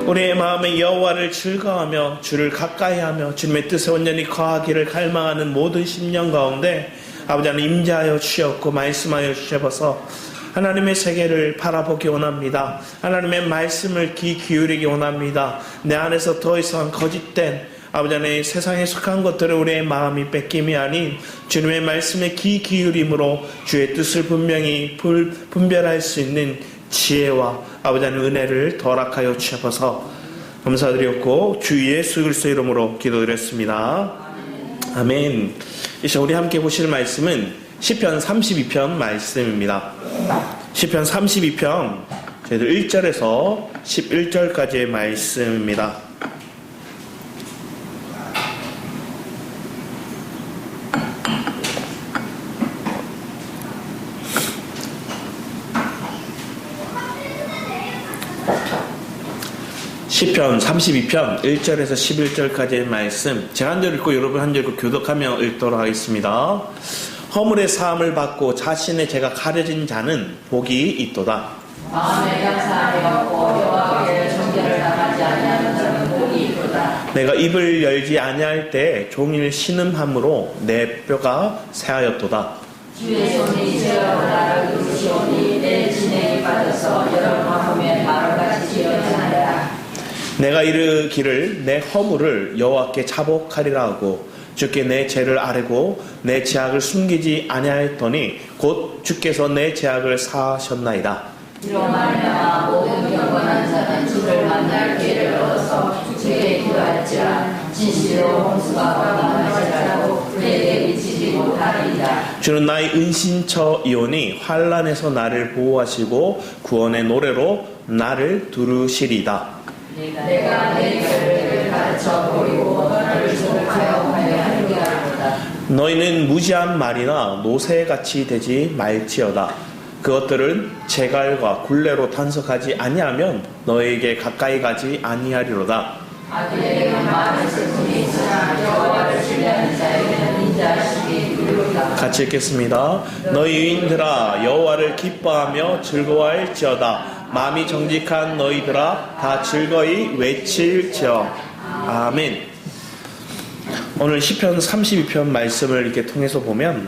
우리의 마음에 여호와를 즐거워하며 주를 가까이하며 주님의 뜻에 온전히 거하기를 갈망하는 모든 심령 가운데 아버지 하나님 임재하여 주시옵고 말씀하여 주셔서 하나님의 세계를 바라보기 원합니다. 하나님의 말씀을 귀 기울이기 원합니다. 내 안에서 더 이상 거짓된 아버지 하나님 세상에 속한 것들을 우리의 마음이 뺏김이 아닌 주님의 말씀에 귀 기울임으로 주의 뜻을 분명히 분별할 수 있는 지혜와 아버지 하나님 은혜를 더락하여 주셔서 감사드렸고 주 예수 그리스도 이름으로 기도드렸습니다. 아멘. 이제 우리 함께 보실 말씀은 시편 32편 말씀입니다. 시편 32편 저희들 1절에서 11절까지의 말씀입니다. 시편 32편 1절에서 11절까지의 말씀 제가 한 절 읽고 여러분 한 절 읽고 교독하며 읽도록 하겠습니다. 허물의 사함을 받고 자신의 죄가 가려진 자는 복이 있도다. 마음에 감사하여 여호와께 정죄를 당하지 아니하는 자는 복이 있도다. 내가 입을 열지 아니할 때 종일 신음함으로 내 뼈가 새하였도다. 주의 손이 제어로 나를 이루시오니 내 진액이 빠져서 여러 화음에 마루같이 지어지나이다. 내가 이르기를 내 허물을 여호와께 자복하리라 하고 주께 내 죄를 아뢰고 내 죄악을 숨기지 아니하였더니 곧 주께서 내 죄악을 사하셨나이다. 이로 말미암아 모든 경건한 자는 주를 만날 기회를 얻어서 주께 기도할지라 진실로 홍수가 범람할지라도 그에게 미치지 못하리이다. 주는 나의 은신처이오니 환난에서 나를 보호하시고 구원의 노래로 나를 두르시리다. 내가 내 길을 가르쳐 보이고 너를 조국하여 가게 하리라. 너희는 무지한 말이나 노새같이 되지 말지어다. 그것들은 재갈과 굴레로 탄석하지 아니하면 너희에게 가까이 가지 아니하리로다. 아들에게는 많은 슬픔이 있으나 여호와를 신뢰하는 자에게는 인자하심이 이루리라. 같이 읽겠습니다. 너희 유인들아 여호와를 기뻐하며 즐거워할지어다. 마음이 정직한 너희들아 다 즐거이 외칠지어. 아멘. 오늘 시편 32편 말씀을 이렇게 통해서 보면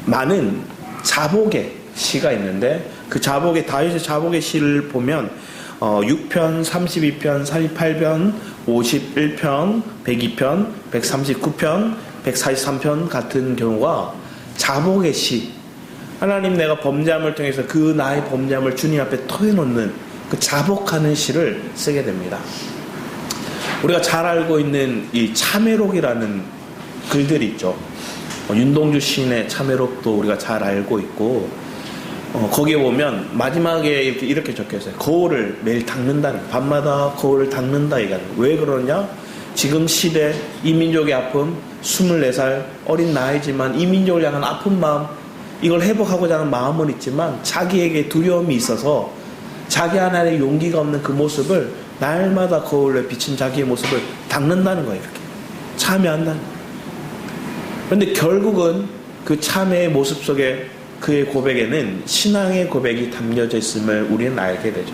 많은 자복의 시가 있는데 그 자복의 다윗의 자복의 시를 보면 6편, 32편, 38편, 51편, 102편, 139편, 143편 같은 경우가 자복의 시, 하나님 내가 범죄함을 통해서 그 나의 범죄함을 주님 앞에 토해놓는 그 자복하는 시를 쓰게 됩니다. 우리가 잘 알고 있는 이 참회록이라는 글들이 있죠. 윤동주 시인의 참회록도 우리가 잘 알고 있고 거기에 보면 마지막에 이렇게 적혀있어요. 거울을 매일 닦는다는, 밤마다 거울을 닦는다 얘기하는. 왜 그러냐? 지금 시대 이 민족의 아픔, 24살 어린 나이지만 이 민족을 향한 아픈 마음, 이걸 회복하고자 하는 마음은 있지만 자기에게 두려움이 있어서 자기 안에 용기가 없는 그 모습을 날마다 거울에 비친 자기의 모습을 닦는다는 거예요. 이렇게 참회한다는 거예요. 그런데 결국은 그 참회의 모습 속에 그의 고백에는 신앙의 고백이 담겨져 있음을 우리는 알게 되죠.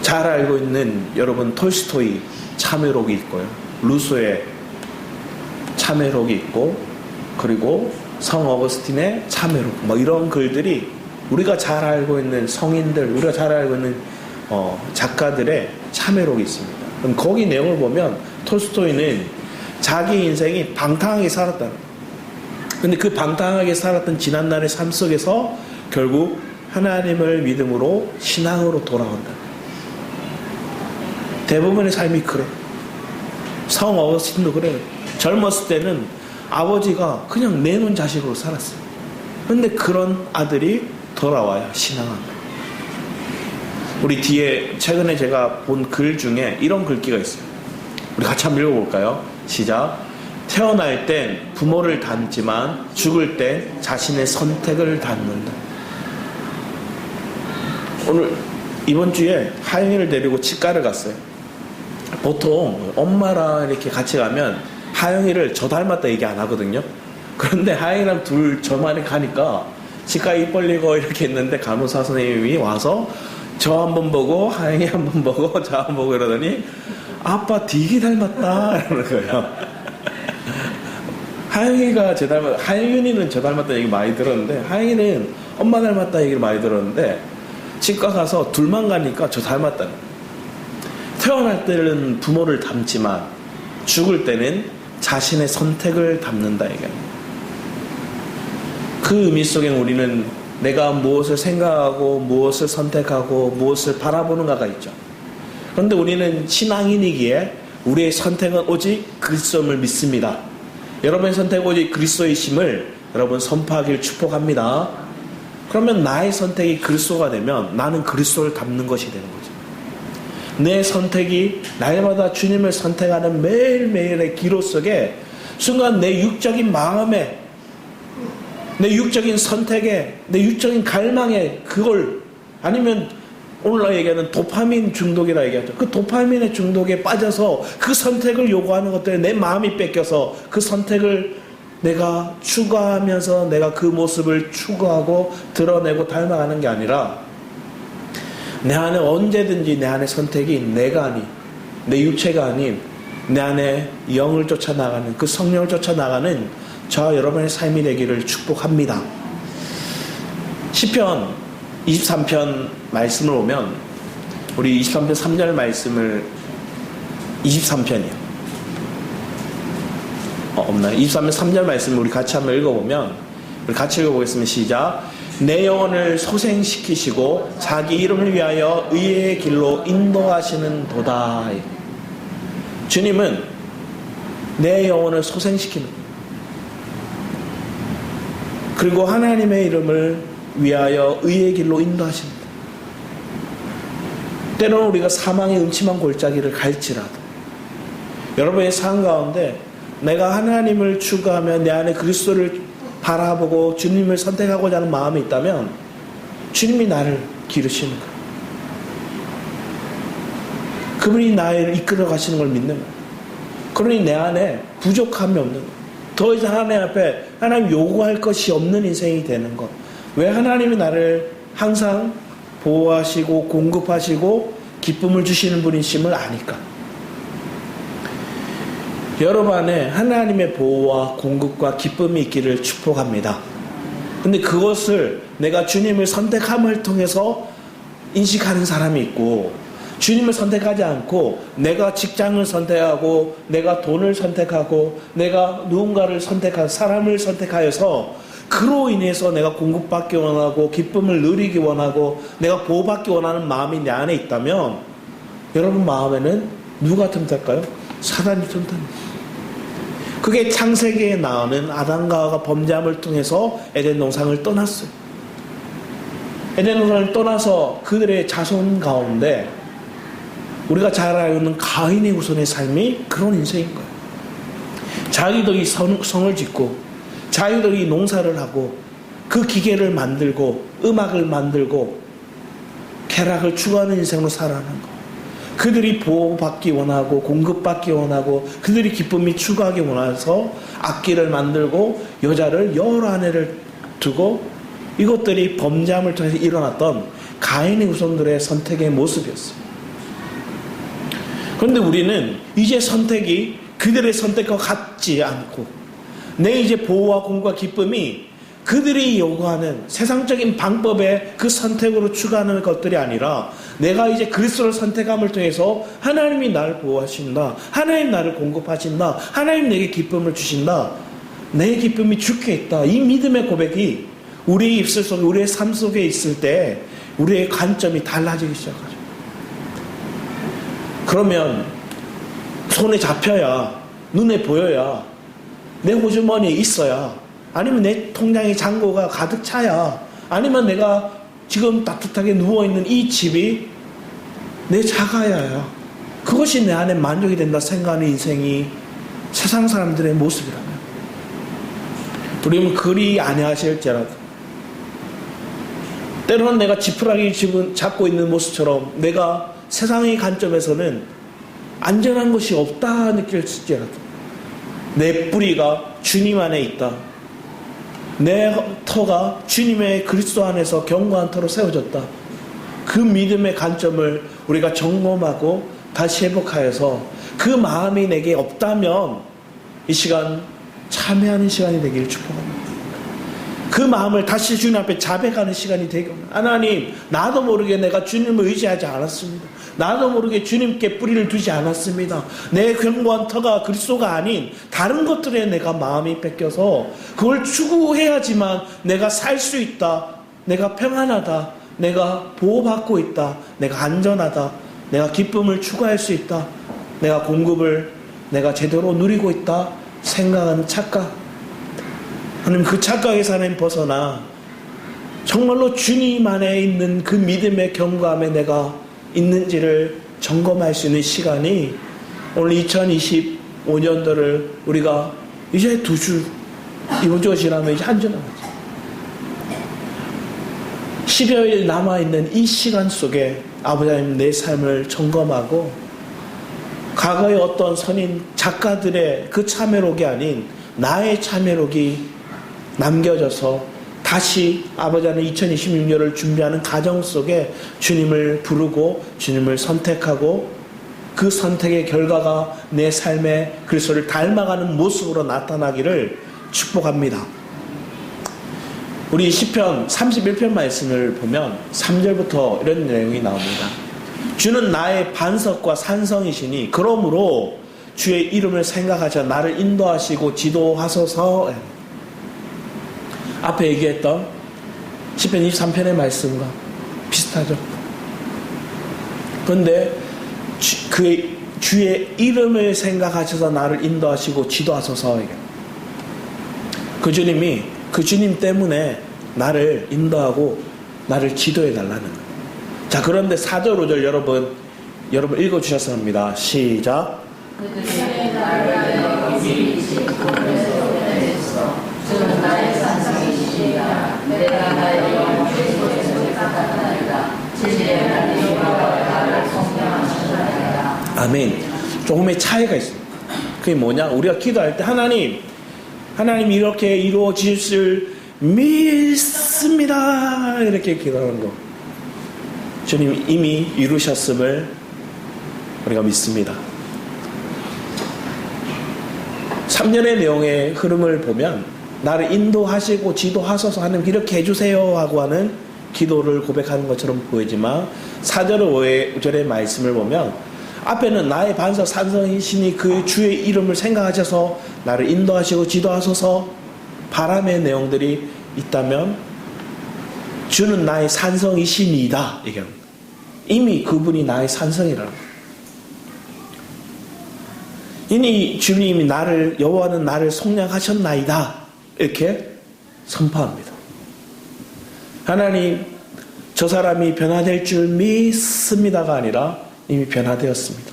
잘 알고 있는 여러분 톨스토이 참회록이 있고요. 루소의 참회록이 있고 그리고 성 어거스틴의 참회록 뭐 이런 글들이 우리가 잘 알고 있는 성인들 우리가 잘 알고 있는 작가들의 참회록이 있습니다. 그럼 거기 내용을 보면 톨스토이는 자기 인생이 방탕하게 살았다. 근데 그 방탕하게 살았던 지난날의 삶 속에서 결국 하나님을 믿음으로 신앙으로 돌아온다. 대부분의 삶이 그래. 성 어거스틴도 그래요. 젊었을 때는 아버지가 그냥 내놓은 자식으로 살았어요. 그런데 그런 아들이 돌아와요. 신앙합니다. 우리 뒤에 최근에 제가 본 글 중에 이런 글귀가 있어요. 우리 같이 한번 읽어볼까요? 시작. 태어날 땐 부모를 닮지만 죽을 땐 자신의 선택을 닮는다. 오늘 이번 주에 하영이를 데리고 치과를 갔어요. 보통 엄마랑 이렇게 같이 가면 하영이를 저 닮았다 얘기 안 하거든요. 그런데 하영이랑 둘 저만이 가니까 치과 입 벌리고 이렇게 했는데 간호사 선생님이 와서 저 한 번 보고 하영이 한 번 보고 저 한 번 보고 이러더니 아빠 되게 닮았다 이러는 거예요. 하영이가 저 닮았다, 하윤이는 저 닮았다 얘기 많이 들었는데 하영이는 엄마 닮았다 얘기를 많이 들었는데 치과 가서 둘만 가니까 저 닮았다는 거예요. 태어날 때는 부모를 닮지만 죽을 때는 자신의 선택을 닮는다 얘기합니다. 그 의미 속에 우리는 내가 무엇을 생각하고 무엇을 선택하고 무엇을 바라보는가가 있죠. 그런데 우리는 신앙인이기에 우리의 선택은 오직 그리스도를 믿습니다. 여러분의 선택은 오직 그리스도이심을 여러분 선포하길 축복합니다. 그러면 나의 선택이 그리스도가 되면 나는 그리스도를 닮는 것이 되는 거죠. 내 선택이 날마다 주님을 선택하는 매일매일의 기로 속에 순간 내 육적인 마음에 내 육적인 선택에 내 육적인 갈망에 그걸 아니면 오늘날 얘기하는 도파민 중독이라 얘기하죠. 그 도파민의 중독에 빠져서 그 선택을 요구하는 것들에 내 마음이 뺏겨서 그 선택을 내가 추구하면서 내가 그 모습을 추구하고 드러내고 닮아가는 게 아니라 내 안에 언제든지 내 안에 선택이 내가 아닌 내 육체가 아닌 내 안에 영을 쫓아나가는 그 성령을 쫓아나가는 저와 여러분의 삶이 되기를 축복합니다. 시편 23편 말씀을 보면 우리 23편 3절 말씀을 23편이요. 없나요? 23편 3절 말씀을 우리 같이 한번 읽어보면 우리 같이 읽어보겠습니다. 시작. 내 영혼을 소생시키시고 자기 이름을 위하여 의의 길로 인도하시는 도다. 주님은 내 영혼을 소생시키는 그리고 하나님의 이름을 위하여 의의 길로 인도하신다. 때로는 우리가 사망의 음침한 골짜기를 갈지라도 여러분의 삶 가운데 내가 하나님을 추구하며 내 안에 그리스도를 바라보고 주님을 선택하고자 하는 마음이 있다면 주님이 나를 기르시는 거예요. 그분이 나를 이끌어 가시는 걸 믿는 거예요. 그러니 내 안에 부족함이 없는 거예요. 더 이상 하나님 앞에 하나님 요구할 것이 없는 인생이 되는 것. 왜 하나님이 나를 항상 보호하시고 공급하시고 기쁨을 주시는 분이심을 아니까. 여러분 안에 하나님의 보호와 공급과 기쁨이 있기를 축복합니다. 근데 그것을 내가 주님을 선택함을 통해서 인식하는 사람이 있고 주님을 선택하지 않고 내가 직장을 선택하고 내가 돈을 선택하고 내가 누군가를 선택한 사람을 선택하여서 그로 인해서 내가 공급받기 원하고 기쁨을 누리기 원하고 내가 보호받기 원하는 마음이 내 안에 있다면 여러분 마음에는 누가 틈탈까요? 사단이 틈탑니다. 그게 창세기에 나오는 아담과 하와가 범죄함을 통해서 에덴 동산을 떠났어요. 에덴 동산을 떠나서 그들의 자손 가운데 우리가 잘 알고 있는 가인의 후손의 삶이 그런 인생인 거예요. 자기들이 성을 짓고 자기들이 농사를 하고 그 기계를 만들고 음악을 만들고 쾌락을 추구하는 인생으로 살아가는 거예요. 그들이 보호받기 원하고 공급받기 원하고 그들이 기쁨이 추구하기 원해서 악기를 만들고 여자를 여러 아내를 두고 이것들이 범죄함을 통해서 일어났던 가인의 후손들의 선택의 모습이었어요. 그런데 우리는 이제 선택이 그들의 선택과 같지 않고 내 이제 보호와 공과 기쁨이 그들이 요구하는 세상적인 방법의 그 선택으로 추구하는 것들이 아니라 내가 이제 그리스도를 선택함을 통해서 하나님이 나를 보호하신다. 하나님 나를 공급하신다. 하나님 내게 기쁨을 주신다. 내 기쁨이 주께 있다. 이 믿음의 고백이 우리의 입술 속에 우리의 삶 속에 있을 때 우리의 관점이 달라지기 시작하죠. 그러면 손에 잡혀야 눈에 보여야 내 호주머니에 있어야 아니면 내 통장의 잔고가 가득 차야 아니면 내가 지금 따뜻하게 누워있는 이 집이 내 자가야야 그것이 내 안에 만족이 된다 생각하는 인생이 세상 사람들의 모습이라면 우리는 그리 아니하실지라도 때로는 내가 지푸라기 잡고 있는 모습처럼 내가 세상의 관점에서는 안전한 것이 없다 느낄지라도 내 뿌리가 주님 안에 있다. 내 터가 주님의 그리스도 안에서 견고한 터로 세워졌다. 그 믿음의 관점을 우리가 점검하고 다시 회복하여서 그 마음이 내게 없다면 이 시간 참회하는 시간이 되기를 축복합니다. 그 마음을 다시 주님 앞에 자백하는 시간이 되고, 하나님, 나도 모르게 내가 주님을 의지하지 않았습니다. 나도 모르게 주님께 뿌리를 두지 않았습니다. 내 견고한 터가 그리스도가 아닌 다른 것들에 내가 마음이 뺏겨서 그걸 추구해야지만 내가 살 수 있다, 내가 평안하다, 내가 보호받고 있다, 내가 안전하다, 내가 기쁨을 추구할 수 있다, 내가 공급을 내가 제대로 누리고 있다 생각하는 착각, 하나님, 그 착각에서 하나님 벗어나 정말로 주님 안에 있는 그 믿음의 경감에 내가 있는지를 점검할 수 있는 시간이 오늘 2025년도를 우리가 이제 2주, 이번 주가 지나면 이제 한 주 남았죠. 10여일 남아있는 이 시간 속에 아버지 하나님, 내 삶을 점검하고 과거의 어떤 선인 작가들의 그 참회록이 아닌 나의 참회록이 남겨져서 다시 아버지 하나님 2026년을 준비하는 과정 속에 주님을 부르고 주님을 선택하고 그 선택의 결과가 내 삶의 그리스도를 닮아가는 모습으로 나타나기를 축복합니다. 우리 시편 31편 말씀을 보면 3절부터 이런 내용이 나옵니다. 주는 나의 반석과 산성이시니 그러므로 주의 이름을 생각하셔 나를 인도하시고 지도하소서. 앞에 얘기했던 시편 23편의 말씀과 비슷하죠. 그런데 그의 주의 이름을 생각하셔서 나를 인도하시고 지도하소서. 그 주님이 그 주님 때문에 나를 인도하고 나를 지도해 달라는 거예요. 자, 그런데 4절 5절 여러분 읽어주셔서 합니다. 시작. 그들의 나를 위시고 그래서 주는 나의 산성이시니라. 내가 나의 영혼을 속에서 나타나리라. 진리의 하나님 여호와가 나를 성령하시리라. 아멘. 조금의 차이가 있습니다. 그게 뭐냐? 우리가 기도할 때 하나님 이렇게 이루어질 믿습니다. 이렇게 기도하는 거. 주님 이미 이루셨음을 우리가 믿습니다. 3년의 내용의 흐름을 보면 나를 인도하시고 지도하소서 하는 이렇게 해주세요 하고 하는 기도를 고백하는 것처럼 보이지만 4절 5절의 말씀을 보면 앞에는 나의 반석 산성이시니 그 주의 이름을 생각하셔서 나를 인도하시고 지도하소서 바람의 내용들이 있다면 주는 나의 산성이시니이다. 이미 그분이 나의 산성이라는 거예요. 이니 주님이 여호와는 나를 속량하셨나이다. 이렇게 선포합니다. 하나님, 저 사람이 변화될 줄 믿습니다가 아니라 이미 변화되었습니다.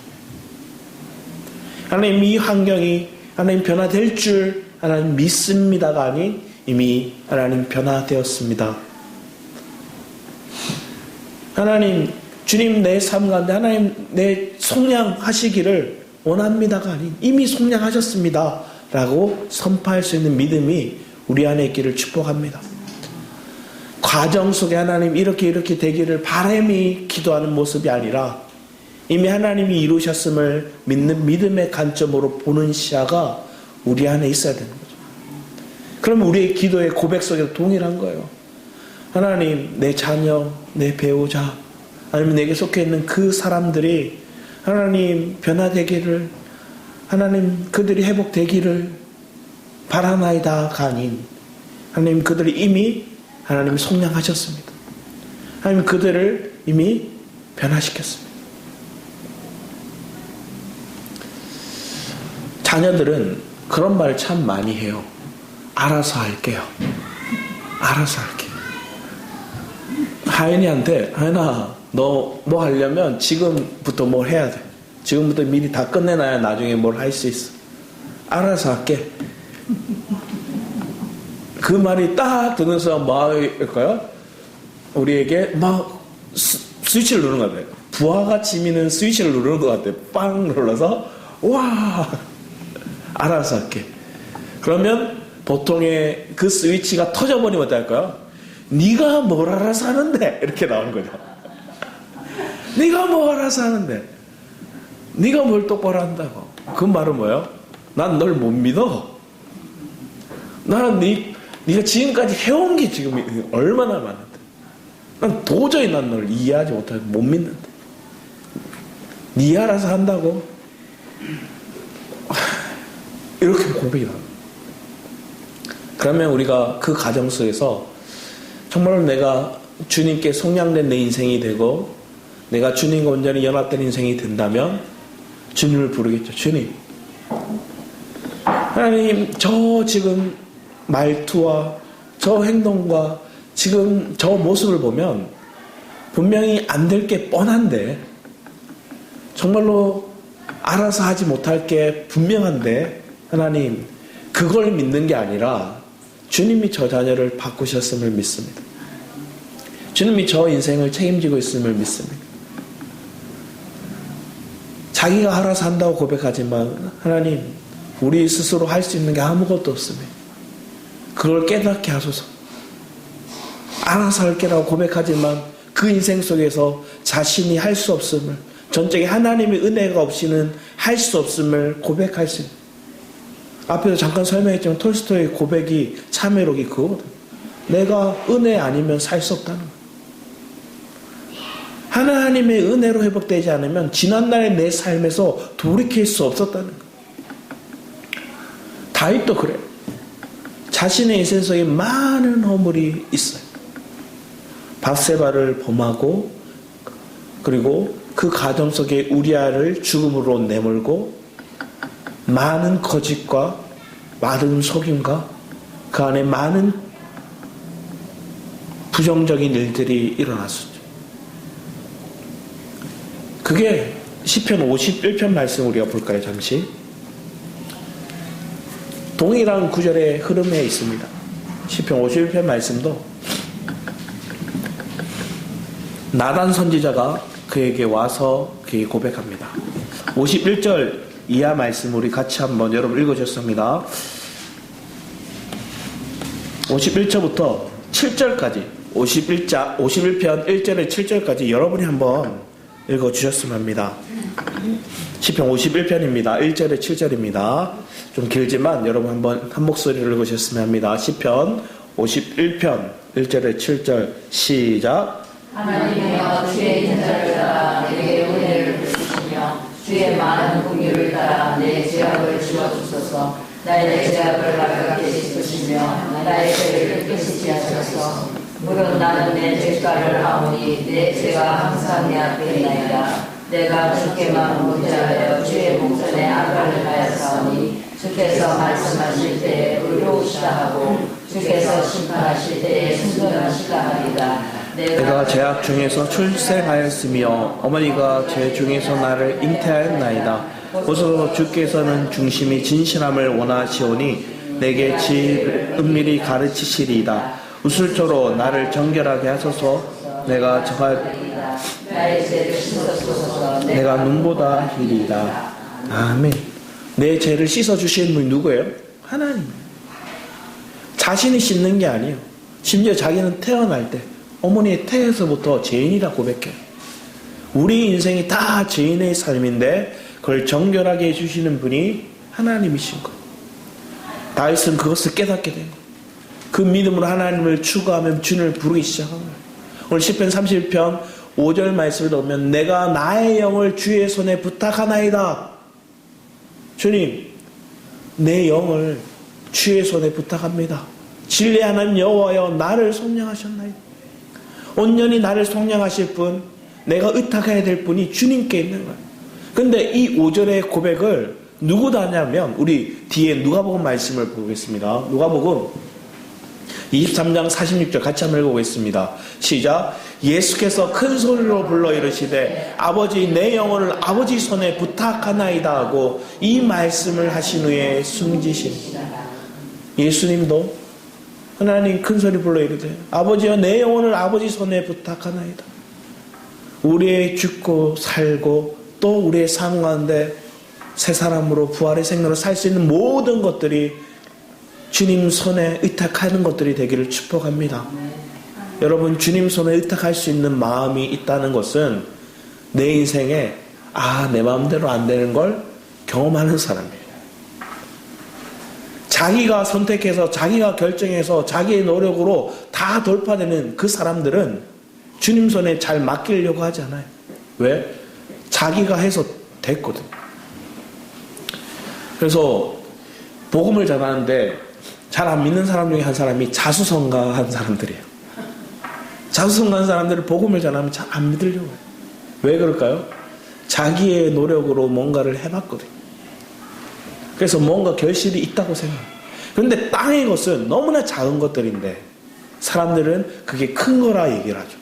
하나님, 이 환경이 하나님 변화될 줄 하나님 믿습니다가 아닌 이미 하나님 변화되었습니다. 하나님, 주님 내 삶 가운데 하나님 내 속량하시기를 원합니다가 아닌 이미 속량하셨습니다 라고 선포할 수 있는 믿음이 우리 안에 있기를 축복합니다. 과정 속에 하나님 이렇게 되기를 바람이 기도하는 모습이 아니라 이미 하나님이 이루셨음을 믿는 믿음의 관점으로 보는 시야가 우리 안에 있어야 되는 거죠. 그럼 우리의 기도의 고백 속에도 동일한 거예요. 하나님, 내 자녀, 내 배우자, 아니면 내게 속해 있는 그 사람들이 하나님 변화되기를, 하나님 그들이 회복되기를 바라나이다가 아닌 하나님 그들이 이미 하나님이 속량하셨습니다. 하나님 그들을 이미 변화시켰습니다. 자녀들은 그런 말을 참 많이 해요. 알아서 할게요. 알아서 할게요. 하연이한테, 하연아, 너 뭐 하려면 지금부터 뭘 해야 돼. 지금부터 미리 다 끝내놔야 나중에 뭘 할 수 있어. 알아서 할게. 그 말이 딱 듣는 사람 뭐할까요? 우리에게 막 스위치를 누르는 것 같아요. 부하같이 미는 스위치를 누르는 것 같아요. 빵 눌러서 와, 알아서 할게. 그러면 보통의 그 스위치가 터져버리면 어떨까요? 네가 뭘 알아서 하는데 이렇게 나오는 거죠. 네가 뭐 알아서 하는데 네가 뭘 똑바로 한다고. 그 말은 뭐예요? 난 널 못 믿어. 나는 네가 지금까지 해온 게 지금 얼마나 많은데 난 도저히 난 널 이해하지 못하고 못 믿는데 네 알아서 한다고. 이렇게 고백이 나와요. 그러면 우리가 그 가정 속에서 정말로 내가 주님께 속량된 내 인생이 되고 내가 주님과 온전히 연합된 인생이 된다면 주님을 부르겠죠. 주님, 하나님, 저 지금 말투와 저 행동과 지금 저 모습을 보면 분명히 안 될 게 뻔한데, 정말로 알아서 하지 못할 게 분명한데, 하나님, 그걸 믿는 게 아니라 주님이 저 자녀를 바꾸셨음을 믿습니다. 주님이 저 인생을 책임지고 있음을 믿습니다. 자기가 알아서 한다고 고백하지만 하나님, 우리 스스로 할 수 있는 게 아무것도 없습니다. 그걸 깨닫게 하소서. 알아서 할게라고 고백하지만 그 인생 속에서 자신이 할 수 없음을, 전적인 하나님의 은혜가 없이는 할 수 없음을 고백할 수 있는, 앞에서 잠깐 설명했지만 톨스토이의 고백이 참회록이 그거거든. 내가 은혜 아니면 살 수 없다는 거야. 하나님의 은혜로 회복되지 않으면 지난날의 내 삶에서 돌이킬 수 없었다는 거야. 다윗도 그래. 자신의 인생 속에 많은 허물이 있어요. 밧세바를 범하고, 그리고 그 가정 속에 우리아를 죽음으로 내몰고, 많은 거짓과 많은 속임과 그 안에 많은 부정적인 일들이 일어났었죠. 그게 시편 51편 말씀 우리가 볼까요? 잠시. 동일한 구절의 흐름에 있습니다. 시편 51편 말씀도 나단 선지자가 그에게 와서 그에게 고백합니다. 51절 이하 말씀 우리 같이 한번 여러분 읽어주셨습니다. 51절부터 7절까지 51편 1절에 7절까지 여러분이 한번 읽어주셨으면 합니다. 시편 51편입니다. 1절에 7절입니다. 좀 길지만 여러분 한번 한 목소리를 읽으셨으면 합니다. 시편 51편 1절에 7절 시작. 하나님이여 주의 인자를 따라 내게 은혜를 베푸시며 주의 많은 긍휼을 따라 내 죄악을 지워주소서. 나의 죄악을 가볍게 씻으시며 나의 죄를 깨끗이 하소서. 물론 나는 내 죄가를 하오니 내 죄가 항상 내 앞에 있나이다. 내가 주께만 문제하여 주의 목전에 악을 하였사오니 주께서 말씀하실 때에 의로우시다 하고 주께서 심판하실 때에 순전하시다 하리다. 내가 죄악 중에서 출생하였으며 어머니가 죄 중에서 나를 잉태하였나이다. 보소서 주께서는 중심이 진실함을 원하시오니 내게 은밀히 가르치시리이다. 우슬초로 나를 정결하게 하소서. 내가 눈보다 희리이다. 아멘. 내 죄를 씻어주시는 분이 누구예요? 하나님. 자신이 씻는 게 아니에요. 심지어 자기는 태어날 때 어머니의 태에서부터 죄인이라 고백해요. 우리 인생이 다 죄인의 삶인데 그걸 정결하게 해주시는 분이 하나님이신 거예요. 다윗은 그것을 깨닫게 된 거예요. 그 믿음으로 하나님을 추구하며 주님을 부르기 시작한 거예요. 오늘 시편 31편 5절 말씀을 보면 내가 나의 영을 주의 손에 부탁하나이다. 주님, 내 영을 주의 손에 부탁합니다. 진리의 하나님 여호와여 나를 속량하셨나이다. 온전히 나를 속량하실 분, 내가 의탁해야 될 분이 주님께 있는 거예요. 근데 이 5절의 고백을 누구도 하냐면 우리 뒤에 누가복음 말씀을 보겠습니다. 누가복음 23장 46절 같이 한번 읽어보겠습니다. 시작. 예수께서 큰 소리로 불러 이르시되 아버지 내 영혼을 아버지 손에 부탁하나이다 하고 이 말씀을 하신 후에 숨지신 예수님도 하나님 큰 소리 불러 이르되 아버지여 내 영혼을 아버지 손에 부탁하나이다. 우리의 죽고 살고 또 우리의 삶 가운데 새 사람으로 부활의 생명으로 살 수 있는 모든 것들이 주님 손에 의탁하는 것들이 되기를 축복합니다. 여러분 주님 손에 의탁할 수 있는 마음이 있다는 것은 내 인생에 내 마음대로 안 되는 걸 경험하는 사람이에요. 자기가 선택해서 자기가 결정해서 자기의 노력으로 다 돌파되는 그 사람들은 주님 손에 잘 맡기려고 하지 않아요. 왜? 자기가 해서 됐거든. 그래서 복음을 전하는데 잘 안 믿는 사람 중에 한 사람이 자수성가한 사람들이에요. 자수성가한 사람들은 복음을 전하면 잘 안 믿으려고 해요. 왜 그럴까요? 자기의 노력으로 뭔가를 해봤거든. 그래서 뭔가 결실이 있다고 생각해요. 그런데 땅의 것은 너무나 작은 것들인데 사람들은 그게 큰 거라 얘기를 하죠.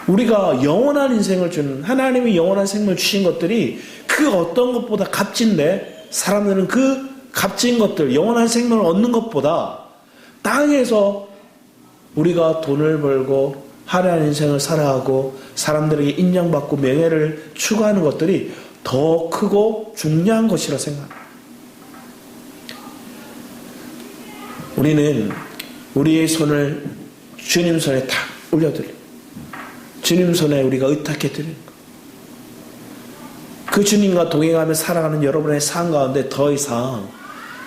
우리가 영원한 인생을 주는, 하나님이 영원한 생명을 주신 것들이 그 어떤 것보다 값진데 사람들은 그 값진 것들, 영원한 생명을 얻는 것보다 땅에서 우리가 돈을 벌고 화려한 인생을 살아가고 사람들에게 인정받고 명예를 추구하는 것들이 더 크고 중요한 것이라 생각합니다. 우리는 우리의 손을 주님 손에 탁 올려드립니다. 주님 손에 우리가 의탁해 드리는 것. 그 주님과 동행하며 살아가는 여러분의 삶 가운데 더 이상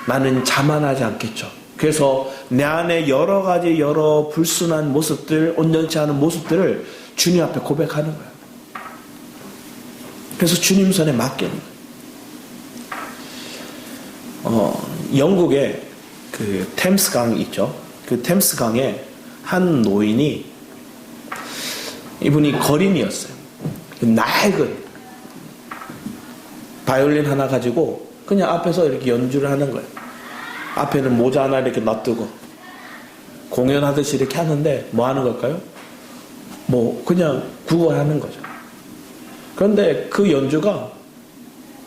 나는 자만하지 않겠죠. 그래서 내 안에 여러 가지 여러 불순한 모습들, 온전치 않은 모습들을 주님 앞에 고백하는 거예요. 그래서 주님 손에 맡기는 거예요. 영국에 그 템스강 있죠. 그 템스강에 한 노인이, 이분이 거린이었어요. 낡은 바이올린 하나 가지고 그냥 앞에서 이렇게 연주를 하는 거예요. 앞에는 모자 하나 이렇게 놔두고 공연하듯이 이렇게 하는데 뭐 하는 걸까요? 그냥 구걸하는 거죠. 그런데 그 연주가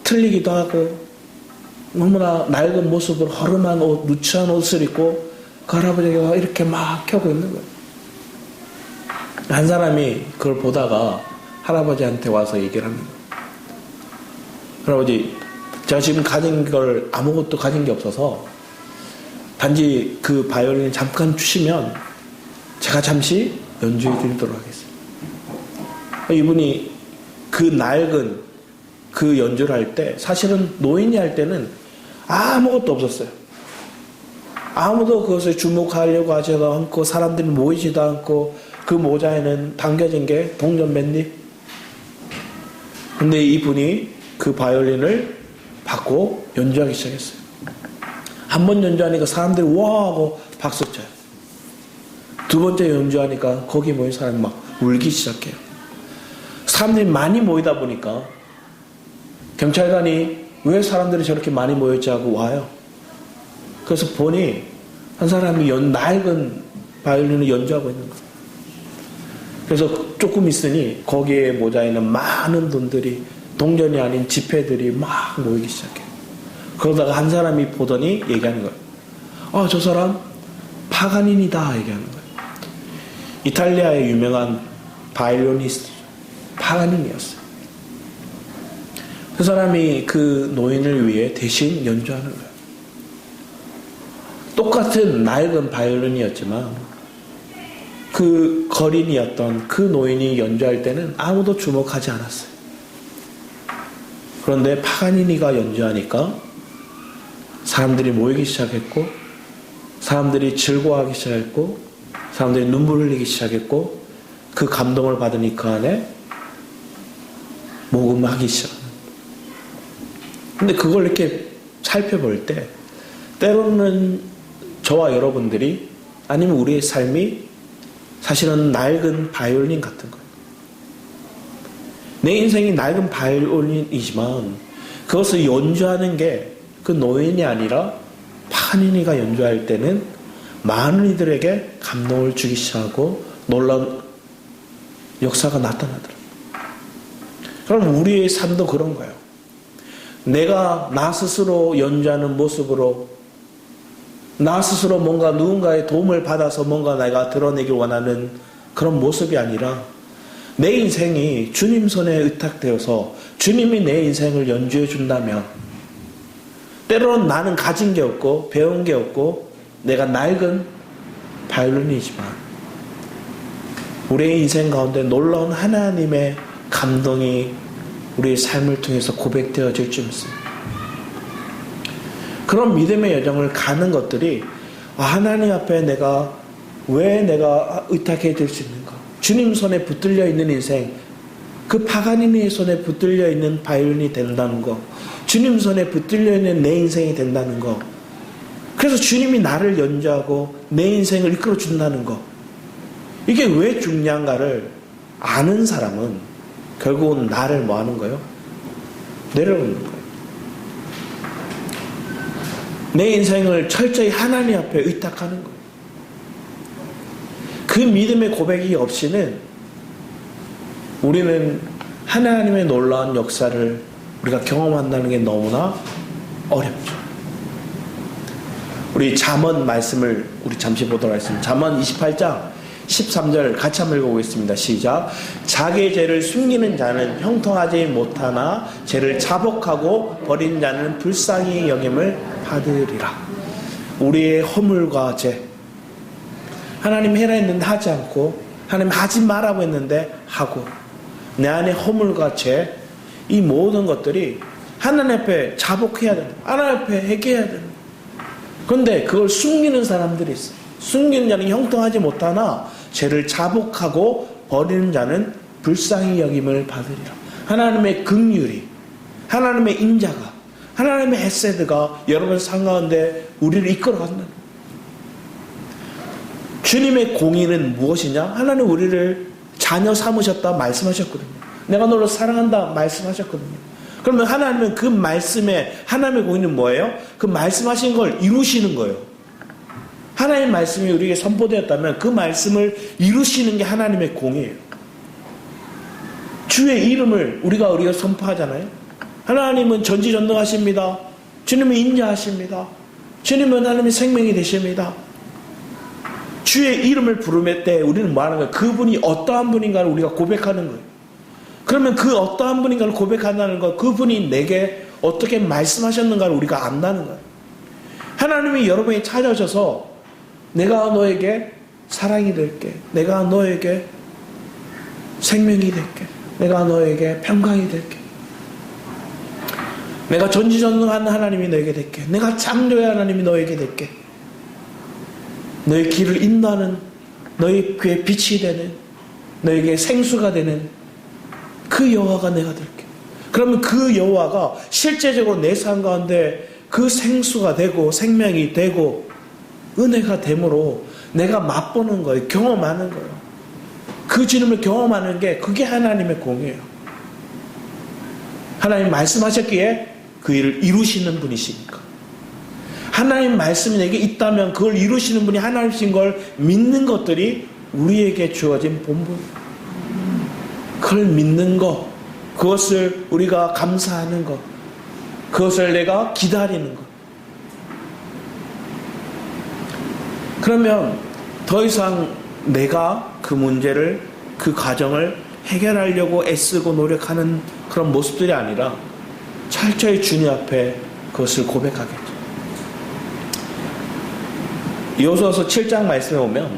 틀리기도 하고 너무나 낡은 모습으로 허름한 옷, 누추한 옷을 입고 그 할아버지가 이렇게 막 켜고 있는 거예요. 한 사람이 그걸 보다가 할아버지한테 와서 얘기를 합니다. 할아버지, 제가 지금 가진 걸 아무것도 가진 게 없어서 단지 그 바이올린을 잠깐 주시면 제가 잠시 연주해 드리도록 하겠습니다. 이분이 그 낡은 그 연주를 할 때 사실은 노인이 할 때는 아무것도 없었어요. 아무도 그것을 주목하려고 하지도 않고 사람들이 모이지도 않고 그 모자에는 당겨진 게 동전 맨잎. 근데 이분이 그 바이올린을 받고 연주하기 시작했어요. 한 번 연주하니까 사람들이 와 하고 박수 쳐요. 두 번째 연주하니까 거기 모인 사람이 막 울기 시작해요. 사람들이 많이 모이다 보니까 경찰관이 왜 사람들이 저렇게 많이 모였지 하고 와요. 그래서 보니 한 사람이 낡은 바이올린을 연주하고 있는 거예요. 그래서 조금 있으니 거기에 모자에는 많은 돈들이, 동전이 아닌 지폐들이 막 모이기 시작해요. 그러다가 한 사람이 보더니 얘기하는 거예요. 저 사람 파가닌이다 얘기하는 거예요. 이탈리아의 유명한 바이올리니스트 파가닌이었어요. 그 사람이 그 노인을 위해 대신 연주하는 거예요. 똑같은 낡은 바이올린이었지만 그 거린이었던 그 노인이 연주할 때는 아무도 주목하지 않았어요. 그런데 파가니니가 연주하니까 사람들이 모이기 시작했고, 사람들이 즐거워하기 시작했고, 사람들이 눈물 흘리기 시작했고, 그 감동을 받으니 그 안에 모금하기 시작합니다. 근데 그걸 이렇게 살펴볼 때 때로는 저와 여러분들이, 아니면 우리의 삶이 사실은 낡은 바이올린 같은 거예요. 내 인생이 낡은 바이올린이지만 그것을 연주하는 게 그 노인이 아니라 파가니니가 연주할 때는 많은 이들에게 감동을 주기 시작하고 놀라운 역사가 나타나더라고요. 그럼 우리의 삶도 그런 거예요. 내가 나 스스로 연주하는 모습으로, 나 스스로 뭔가 누군가의 도움을 받아서 뭔가 내가 드러내길 원하는 그런 모습이 아니라 내 인생이 주님 손에 의탁되어서 주님이 내 인생을 연주해 준다면, 때로는 나는 가진 게 없고 배운 게 없고 내가 낡은 바이올린이지만 우리의 인생 가운데 놀라운 하나님의 감동이 우리의 삶을 통해서 고백되어질 줄 믿습니다. 그런 믿음의 여정을 가는 것들이 하나님 앞에 왜 내가 의탁해질 수 있는가? 주님 손에 붙들려 있는 인생, 그 파가니니의 손에 붙들려 있는 바이올린이 된다는 거, 주님 손에 붙들려 있는 내 인생이 된다는 거, 그래서 주님이 나를 연주하고 내 인생을 이끌어 준다는 거, 이게 왜 중요한가를 아는 사람은 결국은 나를 뭐 하는 거예요? 내려놓는 거예요. 내 인생을 철저히 하나님 앞에 의탁하는 거예요. 그 믿음의 고백이 없이는 우리는 하나님의 놀라운 역사를 우리가 경험한다는 게 너무나 어렵죠. 우리 잠언 말씀을 우리 잠시 보도록 하겠습니다. 잠언 28장 13절 같이 한번 읽어보겠습니다. 시작. 자기의 죄를 숨기는 자는 형통하지 못하나 죄를 자복하고 버린 자는 불쌍히 여김을 받으리라. 우리의 허물과 죄, 하나님 해라 했는데 하지 않고, 하나님 하지 말라고 했는데 하고, 내 안에 허물과 죄, 이 모든 것들이 하나님 앞에 자복해야 된다. 하나님 앞에 회개해야 된다. 그런데 그걸 숨기는 사람들이 있어요. 숨기는 자는 형통하지 못하나 죄를 자복하고 버리는 자는 불쌍히 여김을 받으리라. 하나님의 긍휼이, 하나님의 인자가, 하나님의 헤세드가 여러분 삶 가운데 우리를 이끌어간다. 주님의 공의는 무엇이냐? 하나님 우리를 자녀 삼으셨다 말씀하셨거든요. 내가 너를 사랑한다 말씀하셨거든요. 그러면 하나님은 그 말씀에 하나님의 공의는 뭐예요? 그 말씀하신 걸 이루시는 거예요. 하나님의 말씀이 우리에게 선포되었다면 그 말씀을 이루시는 게 하나님의 공의예요. 주의 이름을 우리가 선포하잖아요. 하나님은 전지전능하십니다. 주님은 인자하십니다. 주님은 하나님의 생명이 되십니다. 주의 이름을 부르실 때 우리는 뭐 하는 거예요? 그분이 어떠한 분인가를 우리가 고백하는 거예요. 그러면 그 어떠한 분인가를 고백한다는 것, 그분이 내게 어떻게 말씀하셨는가를 우리가 안다는 거예요. 하나님이 여러분이 찾아오셔서 내가 너에게 사랑이 될게, 내가 너에게 생명이 될게, 내가 너에게 평강이 될게, 내가 전지전능한 하나님이 너에게 될게, 내가 창조의 하나님이 너에게 될게, 너의 길을 인도하는, 너의 귀에 빛이 되는, 너에게 생수가 되는 그 여호와가 내가 될게. 그러면 그 여호와가 실제적으로 내 삶 가운데 그 생수가 되고 생명이 되고 은혜가 됨으로 내가 맛보는 거예요. 경험하는 거예요. 그 주님을 경험하는 게 그게 하나님의 공이에요. 하나님 말씀하셨기에 그 일을 이루시는 분이시니까. 하나님 말씀이 내게 있다면 그걸 이루시는 분이 하나님이신 걸 믿는 것들이 우리에게 주어진 본분. 그걸 믿는 것, 그것을 우리가 감사하는 것, 그것을 내가 기다리는 것. 그러면 더 이상 내가 그 문제를, 그 과정을 해결하려고 애쓰고 노력하는 그런 모습들이 아니라 철저히 주님 앞에 그것을 고백하겠죠. 여호수아서 7장 말씀에 보면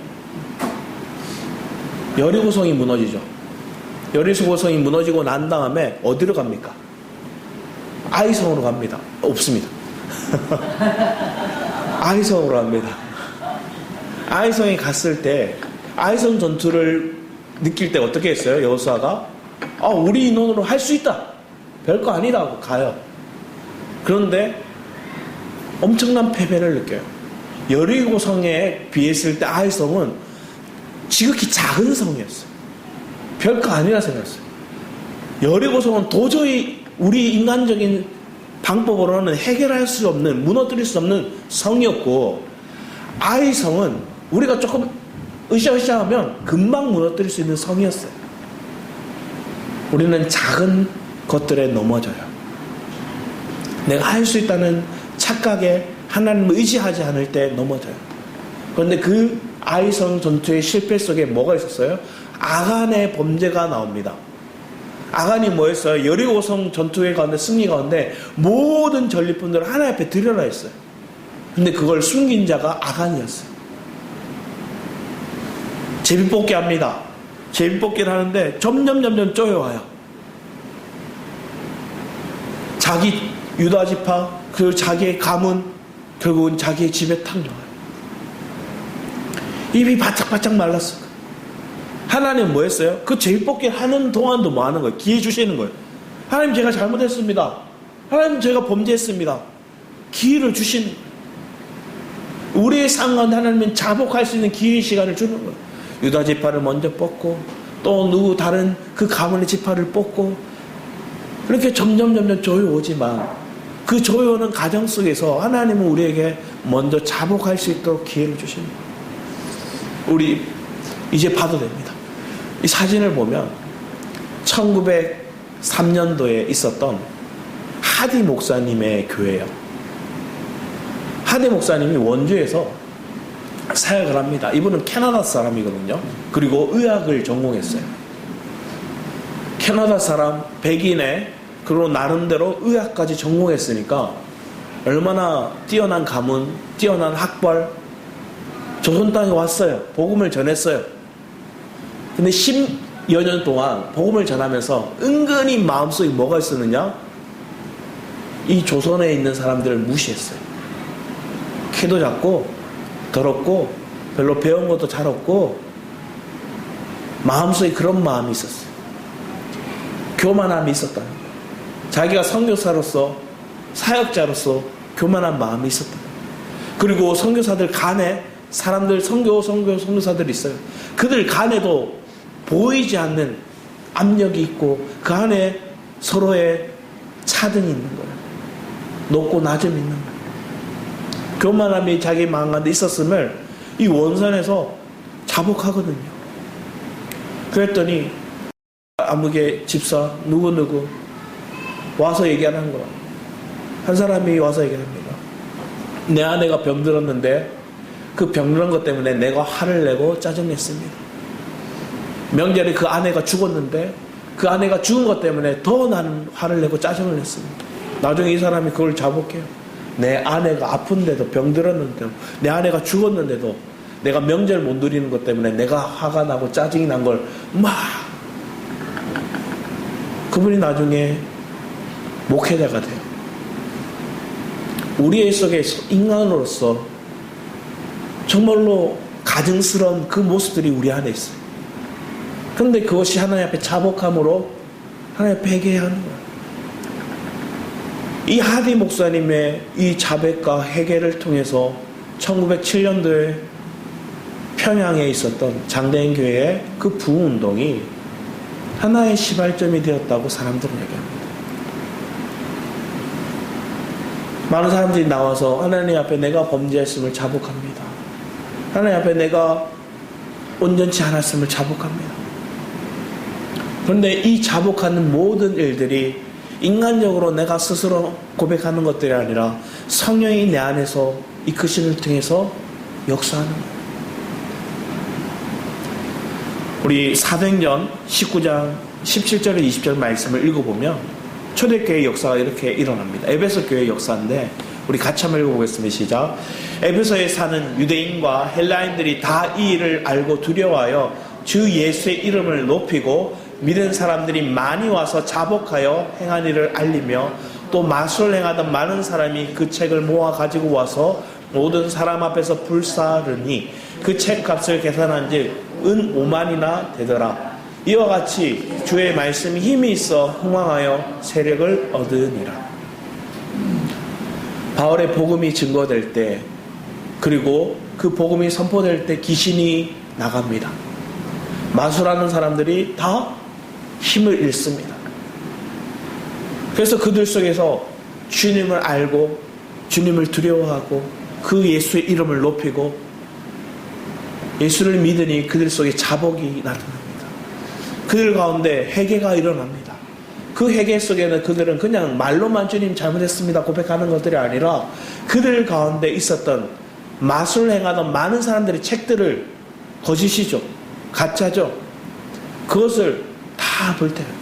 여리고성이 무너지죠. 여리고성이 무너지고 난 다음에 어디로 갑니까? 아이성으로 갑니다. 없습니다. 아이성으로 갑니다. 아이성에 갔을 때 아이성 전투를 느낄 때 어떻게 했어요? 여호수아가 우리 인원으로 할 수 있다, 별거 아니라고 가요. 그런데 엄청난 패배를 느껴요. 여리고성에 비했을 때 아이성은 지극히 작은 성이었어요. 별거 아니라 생각했어요. 여리고성은 도저히 우리 인간적인 방법으로는 해결할 수 없는, 무너뜨릴 수 없는 성이었고, 아이성은 우리가 조금 으쌰으쌰하면 금방 무너뜨릴 수 있는 성이었어요. 우리는 작은 것들에 넘어져요. 내가 할 수 있다는 착각에 하나님을 의지하지 않을 때 넘어져요. 그런데 그 아이성 전투의 실패 속에 뭐가 있었어요? 아간의 범죄가 나옵니다. 아간이 뭐였어요? 여리고성 전투의 가운데, 승리 가운데 모든 전리품들을 하나님 앞에 드려라 했어요. 근데 그걸 숨긴 자가 아간이었어요. 제비뽑기 합니다. 제비뽑기를 하는데 점점 쪼여와요. 자기 유다 지파, 그 자기의 가문, 결국은 자기의 집에 탁 나와요. 입이 바짝바짝 말랐어. 하나님 뭐 했어요? 그 제비 뽑기 하는 동안도 뭐 하는 거예요? 기회 주시는 거예요. 하나님 제가 잘못했습니다. 하나님 제가 범죄했습니다. 기회를 주시는 거예요. 우리의 상관 하나님은 자복할 수 있는 기회의 시간을 주는 거예요. 유다 지파를 먼저 뽑고 또 누구 다른 그 가문의 지파를 뽑고 이렇게 점점 조여오지만 그 조여오는 과정 속에서 하나님은 우리에게 먼저 자복할 수 있도록 기회를 주시는 거예요. 우리 이제 봐도 됩니다. 이 사진을 보면 1903년도에 있었던 하디 목사님의 교회예요. 하디 목사님이 원주에서 사역을 합니다. 이분은 캐나다 사람이거든요. 그리고 의학을 전공했어요. 캐나다 사람, 백인에 그리고 나름대로 의학까지 전공했으니까 얼마나 뛰어난 가문, 뛰어난 학벌, 조선 땅에 왔어요. 복음을 전했어요. 근데 10여 년 동안 복음을 전하면서 은근히 마음속에 뭐가 있었느냐? 이 조선에 있는 사람들을 무시했어요. 키도 작고 더럽고 별로 배운 것도 잘 없고 마음속에 그런 마음이 있었어요. 교만함이 있었다. 자기가 선교사로서 사역자로서 교만한 마음이 있었다. 그리고 선교사들 간에 사람들 선교사들이 있어요. 그들 간에도 보이지 않는 압력이 있고 그 안에 서로의 차등이 있는 거예요. 높고 낮음이 있는 거예요. 교만함이 자기 마음 가운데 있었음을 이 원산에서 자복하거든요. 그랬더니 아무개 집사 누구누구 와서 얘기하는 거야. 한 사람이 와서 얘기합니다. 내 아내가 병들었는데 그 병든 것 때문에 내가 화를 내고 짜증냈습니다. 명절에 그 아내가 죽었는데 그 아내가 죽은 것 때문에 더 나는 화를 내고 짜증을 냈습니다. 나중에 이 사람이 그걸 자복해요. 내 아내가 아픈데도 병들었는데도 내 아내가 죽었는데도 내가 명절 못 누리는 것 때문에 내가 화가 나고 짜증이 난 걸 막 그분이 나중에 목회자가 돼요. 우리의 속에 인간으로서 정말로 가증스러운 그 모습들이 우리 안에 있어요. 그런데 그것이 하나님 앞에 자복함으로 하나님 앞에 회개해야 하는 거예요. 이 하디 목사님의 이 자백과 회개를 통해서 1907년도에 평양에 있었던 장대인 교회의 그 부흥운동이 하나의 시발점이 되었다고 사람들은 얘기합니다. 많은 사람들이 나와서 하나님 앞에 내가 범죄했음을 자복합니다. 하나님 앞에 내가 온전치 않았음을 자복합니다. 그런데 이 자복하는 모든 일들이 인간적으로 내가 스스로 고백하는 것들이 아니라 성령이 내 안에서 이끄심을 통해서 역사하는 거예요. 우리 사도행전 19장 17절에 20절 말씀을 읽어보면 초대교회의 역사가 이렇게 일어납니다. 에베소 교회의 역사인데 우리 같이 한번 읽어보겠습니다. 시작. 에베소에 사는 유대인과 헬라인들이 다 이 일을 알고 두려워하여 주 예수의 이름을 높이고 믿은 사람들이 많이 와서 자복하여 행한 일을 알리며 또 마술을 행하던 많은 사람이 그 책을 모아 가지고 와서 모든 사람 앞에서 불사르니 그 책값을 계산한 즉 은 5만이나 되더라. 이와 같이 주의 말씀이 힘이 있어 흥왕하여 세력을 얻으니라. 바울의 복음이 증거될 때 그리고 그 복음이 선포될 때 귀신이 나갑니다. 마술하는 사람들이 다 힘을 잃습니다. 그래서 그들 속에서 주님을 알고 주님을 두려워하고 그 예수의 이름을 높이고 예수를 믿으니 그들 속에 자복이 나타납니다. 그들 가운데 회개가 일어납니다. 그 회개 속에는 그들은 그냥 말로만 주님 잘못했습니다 고백하는 것들이 아니라 그들 가운데 있었던 마술을 행하던 많은 사람들의 책들을 거짓이죠. 가짜죠. 그것을 다 불태워요.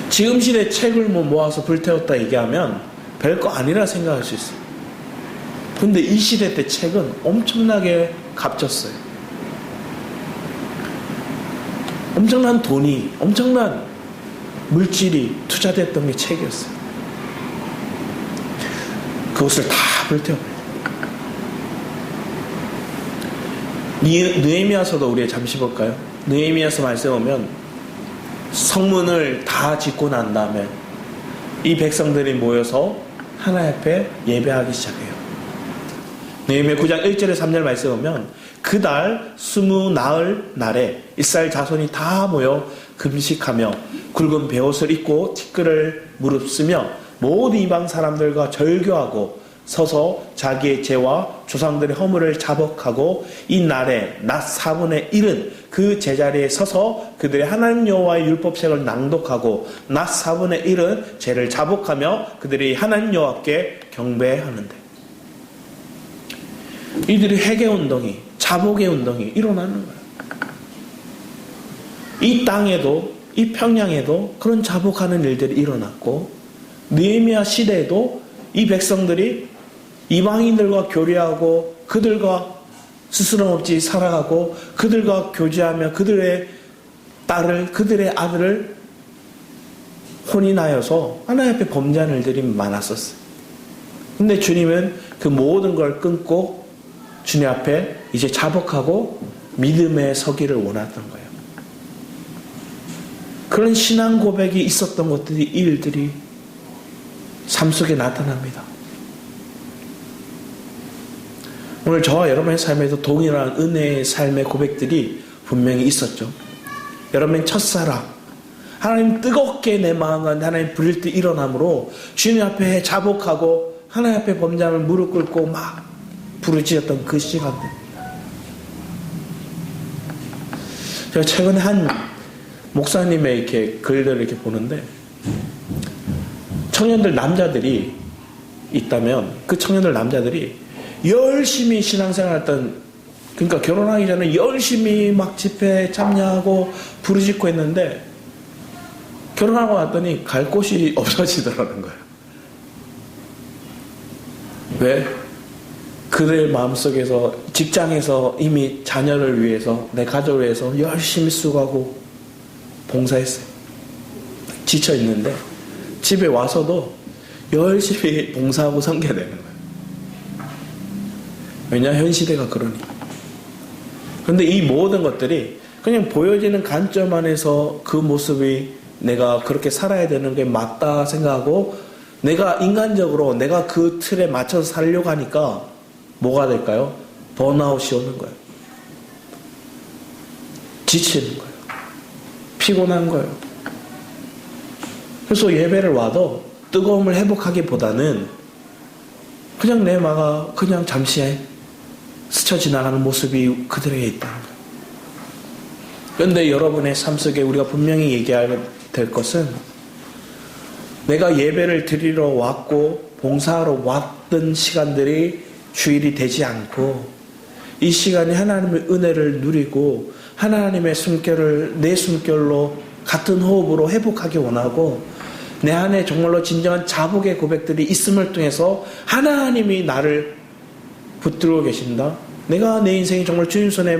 지금 시대 책을 모아서 불태웠다 얘기하면 별거 아니라 생각할 수 있어요. 근데 이 시대 때 책은 엄청나게 값졌어요. 엄청난 돈이, 엄청난 물질이 투자됐던 게 책이었어요. 그것을 다 불태워버려요. 느헤미야서도 우리 잠시 볼까요? 느헤미야서 말씀에 오면 성문을 다 짓고 난 다음에 이 백성들이 모여서 하나님 앞에 예배하기 시작해요. 느헤미야 9장 1절에 3절 말씀에 오면 그달 20나흘 날에 이스라엘 자손이 다 모여 금식하며 굵은 베옷을 입고 티끌을 무릅쓰며 모든 이방 사람들과 절교하고 서서 자기의 죄와 조상들의 허물을 자복하고 이 날에 낮 4분의 1은 그 제자리에 서서 그들의 하나님 여호와의 율법책을 낭독하고 낮 4분의 1은 죄를 자복하며 그들이 하나님 여호와께 경배하는데, 이들이 회개운동이, 자복의 운동이 일어나는 거예요. 이 땅에도, 이 평양에도 그런 자복하는 일들이 일어났고, 느헤미야 시대에도 이 백성들이 이방인들과 교류하고 그들과 스스럼 없이 살아가고 그들과 교제하며 그들의 딸을, 그들의 아들을 혼인하여서 하나님 앞에 범죄하는 일들이 많았었어요. 근데 주님은 그 모든 걸 끊고 주님 앞에 이제 자복하고 믿음의 서기를 원했던 거예요. 그런 신앙 고백이 있었던 것들이, 이 일들이 삶 속에 나타납니다. 오늘 저와 여러분의 삶에도 동일한 은혜의 삶의 고백들이 분명히 있었죠. 여러분의 첫사랑, 하나님 뜨겁게 내 마음 가운데 하나님 부릴 때 일어남으로 주님 앞에 자복하고 하나님 앞에 범죄함을 무릎 꿇고 막 부르짖었던 그 시간들. 제가 최근에 한 목사님의 이렇게 글들을 이렇게 보는데, 청년들 남자들이 있다면 그 청년들 남자들이 열심히 신앙생활 했던, 그러니까 결혼하기 전에 열심히 막 집회에 참여하고 부르짖고 했는데 결혼하고 났더니 갈 곳이 없어지더라는 거예요. 왜? 그들 마음속에서, 직장에서 이미 자녀를 위해서, 내 가족을 위해서 열심히 수고하고 봉사했어요. 지쳐 있는데 집에 와서도 열심히 봉사하고 섬겨야 되는 거예요. 왜냐? 현 시대가 그러니. 그런데 이 모든 것들이 그냥 보여지는 관점 안에서 그 모습이 내가 그렇게 살아야 되는 게 맞다 생각하고 내가 인간적으로 내가 그 틀에 맞춰서 살려고 하니까 뭐가 될까요? 번아웃이 오는 거예요. 지치는 거예요. 피곤한 거예요. 그래서 예배를 와도 뜨거움을 회복하기보다는 그냥 내 마가 그냥 잠시 스쳐 지나가는 모습이 그들에게 있다는 거예요. 그런데 여러분의 삶 속에 우리가 분명히 얘기해야 될 것은, 내가 예배를 드리러 왔고 봉사하러 왔던 시간들이 주일이 되지 않고 이 시간이 하나님의 은혜를 누리고 하나님의 숨결을 내 숨결로 같은 호흡으로 회복하기 원하고 내 안에 정말로 진정한 자복의 고백들이 있음을 통해서 하나님이 나를 붙들고 계신다, 내가 내 인생이 정말 주님 손에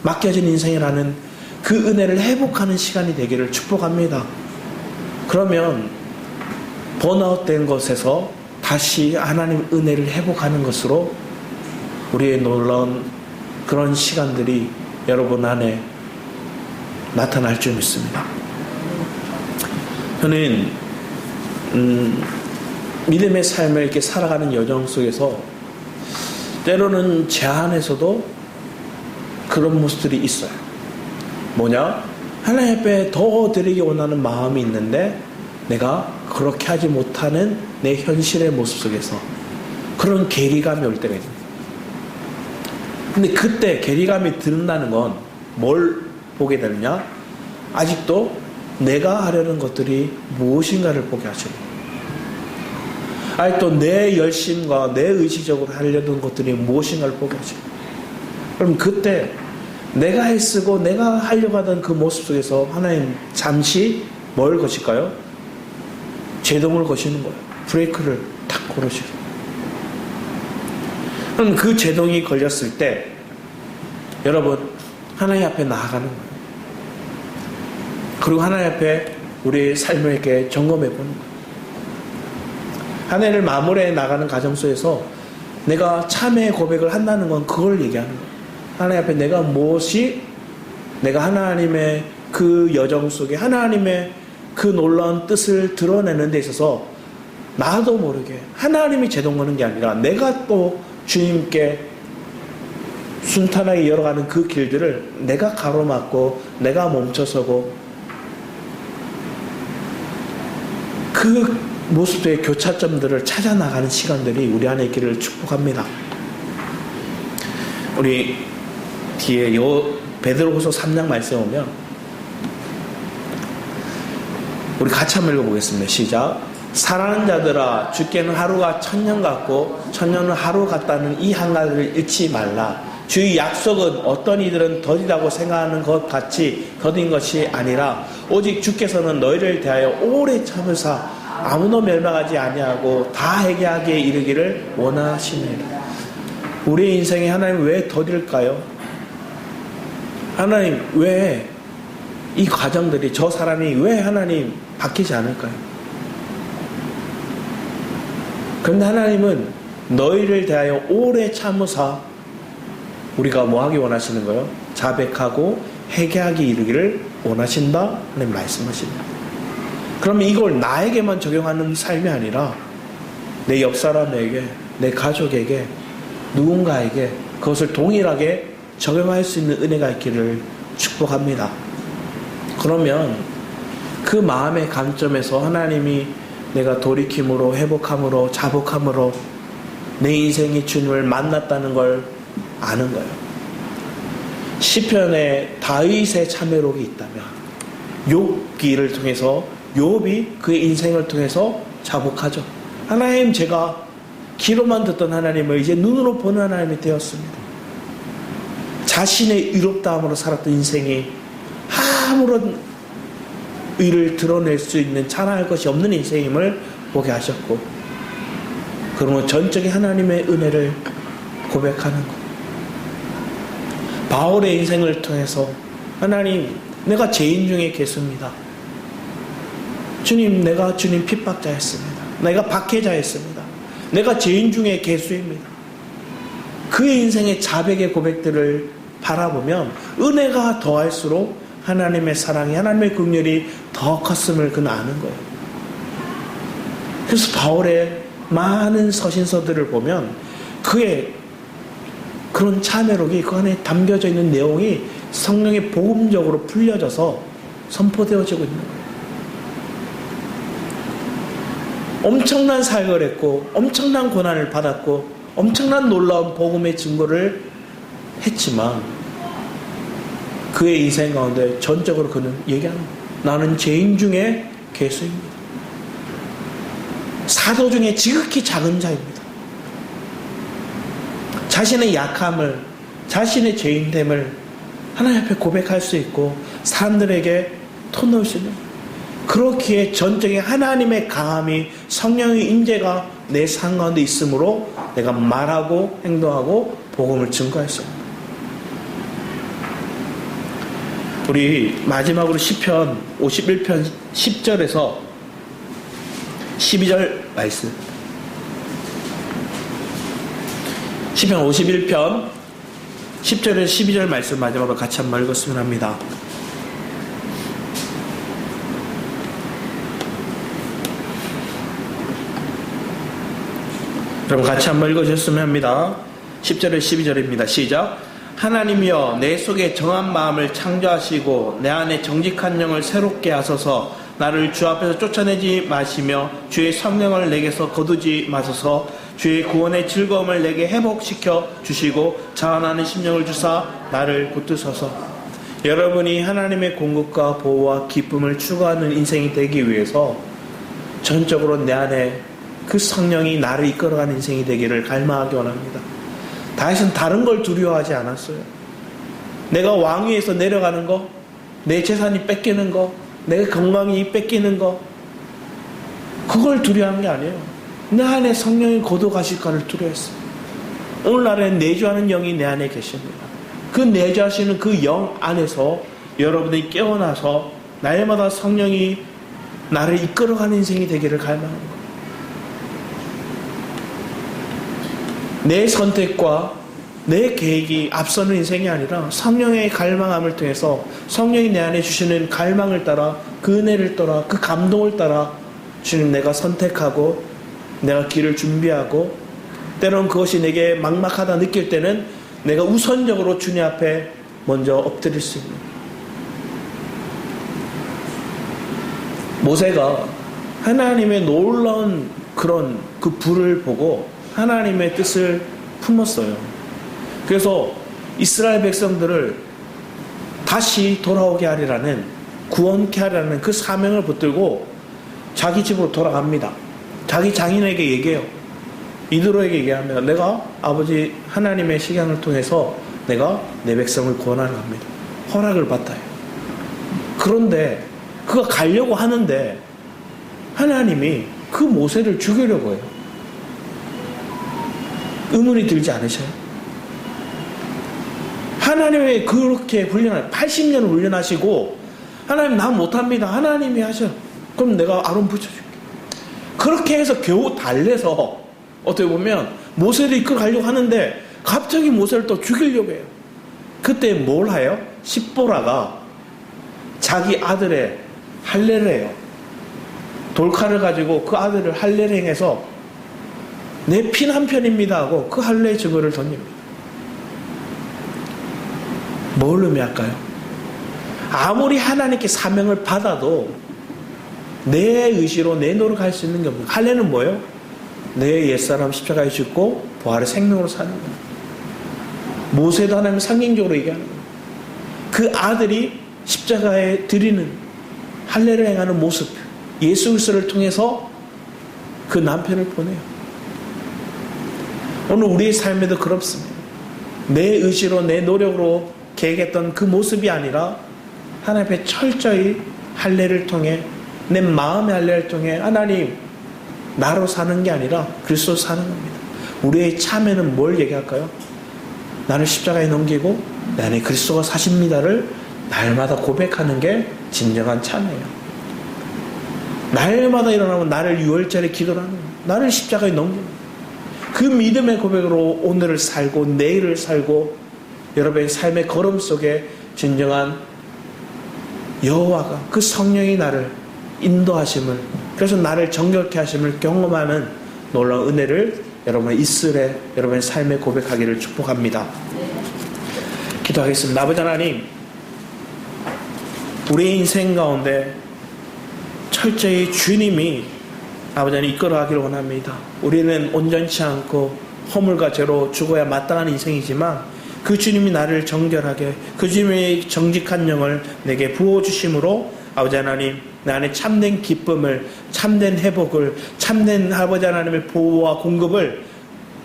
맡겨진 인생이라는 그 은혜를 회복하는 시간이 되기를 축복합니다. 그러면 번아웃된 것에서 다시 하나님 은혜를 회복하는 것으로 우리의 놀라운 그런 시간들이 여러분 안에 나타날 줄 믿습니다. 저는 믿음의 삶을 이렇게 살아가는 여정 속에서 때로는 제 안에서도 그런 모습들이 있어요. 뭐냐? 하나님 앞에 더 드리기 원하는 마음이 있는데 내가 그렇게 하지 못하는 내 현실의 모습 속에서 그런 괴리감이 올 때가 있습니다. 근데 그때 괴리감이 든다는 건 뭘 보게 되느냐? 아직도 내가 하려는 것들이 무엇인가를 보게 하시고, 아직도 내 열심과 내 의지적으로 하려는 것들이 무엇인가를 보게 하시고, 그럼 그때 내가 애쓰고 내가 하려고 하던 그 모습 속에서 하나님 잠시 뭘 거실까요? 제동을 거시는 거예요. 브레이크를 탁 걸으시고. 그럼 그 제동이 걸렸을 때 여러분 하나님 앞에 나아가는 거예요. 그리고 하나님 앞에 우리의 삶을 이렇게 점검해 보는 거예요. 한 해를 마무리해 나가는 과정 속에서 내가 참회의 고백을 한다는 건 그걸 얘기하는 거예요. 하나님 앞에 내가 무엇이 내가 하나님의 그 여정 속에 하나님의 그 놀라운 뜻을 드러내는 데 있어서 나도 모르게 하나님이 제동하는 게 아니라 내가 또 주님께 순탄하게 이어가는 그 길들을 내가 가로막고 내가 멈춰서고 그 모습의 교차점들을 찾아 나가는 시간들이 우리 안에 있기를 축복합니다. 우리 뒤에 요 베드로후서 3장 말씀 오면 우리 같이 한번 읽어보겠습니다. 시작. 사랑하는 자들아 주께는 하루가 천년 같고 천년은 하루 같다는 이 한 가지를 잃지 말라. 주의 약속은 어떤 이들은 더디다고 생각하는 것 같이 더딘 것이 아니라 오직 주께서는 너희를 대하여 오래 참으사 아무도 멸망하지 아니하고 다 회개하기에 이르기를 원하시느니라. 우리의 인생에 하나님 왜 더딜까요? 하나님 왜 이 과정들이 저 사람이 왜 하나님 바뀌지 않을까요? 그런데 하나님은 너희를 대하여 오래 참으사 우리가 뭐 하기 원하시는 거예요? 자백하고 회개하기 이르기를 원하신다? 하나님 말씀하십니다. 그러면 이걸 나에게만 적용하는 삶이 아니라 내 옆 사람에게, 내 가족에게, 누군가에게 그것을 동일하게 적용할 수 있는 은혜가 있기를 축복합니다. 그러면 그 마음의 관점에서 하나님이 내가 돌이킴으로 회복함으로 자복함으로 내 인생이 주님을 만났다는 걸 아는 거예요. 시편에 다윗의 참회록이 있다면 욥기를 통해서 욥이 그의 인생을 통해서 자복하죠. 하나님 제가 귀로만 듣던 하나님을 이제 눈으로 보는 하나님이 되었습니다. 자신의 의롭다함으로 살았던 인생이 아무런 의를 드러낼 수 있는 찬양할 것이 없는 인생임을 보게 하셨고 그러면 전적인 하나님의 은혜를 고백하는 것. 바울의 인생을 통해서 하나님 내가 죄인 중에 개수입니다. 주님 내가 주님 핍박자였습니다. 내가 박해자였습니다. 내가 죄인 중에 개수입니다. 그의 인생의 자백의 고백들을 바라보면 은혜가 더할수록 하나님의 사랑이 하나님의 긍휼이 더 컸음을 그는 아는 거예요. 그래서 바울의 많은 서신서들을 보면 그의 그런 참회록이 그 안에 담겨져 있는 내용이 성령의 복음적으로 풀려져서 선포되어지고 있는 거예요. 엄청난 사역을 했고 엄청난 고난을 받았고 엄청난 놀라운 복음의 증거를 했지만 그의 인생 가운데 전적으로 그는 얘기하는 거예요. 나는 죄인 중에 개수입니다. 사도 중에 지극히 작은 자입니다. 자신의 약함을 자신의 죄인됨을 하나님 앞에 고백할 수 있고 사람들에게 터놓을 수 있는 그렇기에 전적인 하나님의 강함이 성령의 임재가 내 삶 가운데 있으므로 내가 말하고 행동하고 복음을 증거할 수 있습니다. 우리 마지막으로 시편 51편 10절에서 12절 말씀. 시편 51편 10절에서 12절 말씀 마지막으로 같이 한번 읽었으면 합니다. 여러분 같이 한번 읽어주셨으면 합니다. 10절에서 12절입니다. 시작. 하나님이여 내 속에 정한 마음을 창조하시고 내 안에 정직한 영을 새롭게 하소서. 나를 주 앞에서 쫓아내지 마시며 주의 성령을 내게서 거두지 마소서. 주의 구원의 즐거움을 내게 회복시켜 주시고 자원하는 심령을 주사 나를 붙드소서. 여러분이 하나님의 공급과 보호와 기쁨을 추구하는 인생이 되기 위해서 전적으로 내 안에 그 성령이 나를 이끌어가는 인생이 되기를 갈망하기 원합니다. 다윗은 다른 걸 두려워하지 않았어요. 내가 왕위에서 내려가는 거, 내 재산이 뺏기는 거, 내 건강이 뺏기는 거, 그걸 두려워한 게 아니에요. 내 안에 성령이 거둬가실까를 두려워했어요. 오늘날에는 내주하는 영이 내 안에 계십니다. 그 내주하시는 그 영 안에서 여러분이 깨어나서 날마다 성령이 나를 이끌어가는 인생이 되기를 갈망하는 거예요. 내 선택과 내 계획이 앞서는 인생이 아니라 성령의 갈망함을 통해서 성령이 내 안에 주시는 갈망을 따라 그 은혜를 따라 그 감동을 따라 주님 내가 선택하고 내가 길을 준비하고 때로는 그것이 내게 막막하다 느낄 때는 내가 우선적으로 주님 앞에 먼저 엎드릴 수 있는 모세가 하나님의 놀라운 그런 그 불을 보고 하나님의 뜻을 품었어요. 그래서 이스라엘 백성들을 다시 돌아오게 하리라는 구원케 하리라는 그 사명을 붙들고 자기 집으로 돌아갑니다. 자기 장인에게 얘기해요. 이드로에게 얘기합니다. 내가 아버지 하나님의 식양을 통해서 내가 내 백성을 구원하려 합니다. 허락을 받아요. 그런데 그가 가려고 하는데 하나님이 그 모세를 죽이려고 해요. 의문이 들지 않으셔요? 하나님이 그렇게 훈련을 80년을 훈련하시고 하나님 나 못합니다. 하나님이 하셔. 그럼 내가 아론 붙여줄게. 그렇게 해서 겨우 달래서 어떻게 보면 모세를 이끌어 가려고 하는데 갑자기 모세를 또 죽이려고 해요. 그때 뭘 해요? 십보라가 자기 아들의 할례를 해요. 돌칼을 가지고 그 아들을 할례를 행해서 내 핀 한 편입니다 하고 그 할례 증거를 던집니다. 뭘 의미할까요? 아무리 하나님께 사명을 받아도 내 의지로 내 노력할 수 있는 게 없는 거예요. 할례는 뭐예요? 내 옛사람 십자가에 죽고 부활의 생명으로 사는 거예요. 모세도 하나님 상징적으로 얘기하는 거예요. 그 아들이 십자가에 드리는 할례를 행하는 모습, 예수 그리스도를 통해서 그 남편을 보내요. 오늘 우리의 삶에도 그렇습니다. 내 의지로 내 노력으로 계획했던 그 모습이 아니라 하나님 앞에 철저히 할례를 통해 내 마음의 할례를 통해 하나님 나로 사는 게 아니라 그리스도 사는 겁니다. 우리의 참회는 뭘 얘기할까요? 나를 십자가에 넘기고 내 안에 그리스도가 사십니다를 날마다 고백하는 게 진정한 참회예요. 날마다 일어나면 나를 유월절에 기도를 하는 거예요. 나를 십자가에 넘기는 거예요. 그 믿음의 고백으로 오늘을 살고 내일을 살고 여러분의 삶의 걸음 속에 진정한 여호와가 그 성령이 나를 인도하심을 그래서 나를 정결케 하심을 경험하는 놀라운 은혜를 여러분의 이슬에 여러분의 삶에 고백하기를 축복합니다. 기도하겠습니다. 아버지 하나님, 우리의 인생 가운데 철저히 주님이 아버지 하나님 이끌어가기를 원합니다. 우리는 온전치 않고 허물과 죄로 죽어야 마땅한 인생이지만 그 주님이 나를 정결하게 그 주님의 정직한 영을 내게 부어주심으로 아버지 하나님 내 안에 참된 기쁨을 참된 회복을 참된 아버지 하나님의 보호와 공급을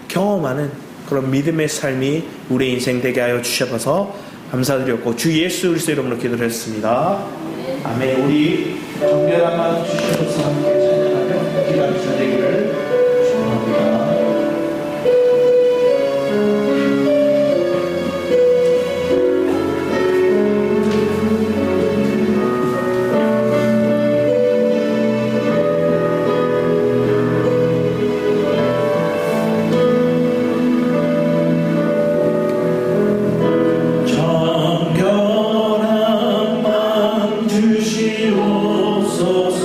경험하는 그런 믿음의 삶이 우리의 인생 되게 하여 주셔서 감사드렸고 주 예수 그리스도 이름으로 기도를 했습니다. 아멘. 우리 정결한 마음 주셔서 함께 찬양하며 기도하시는 되기를 축복합니다. 주시옵소서.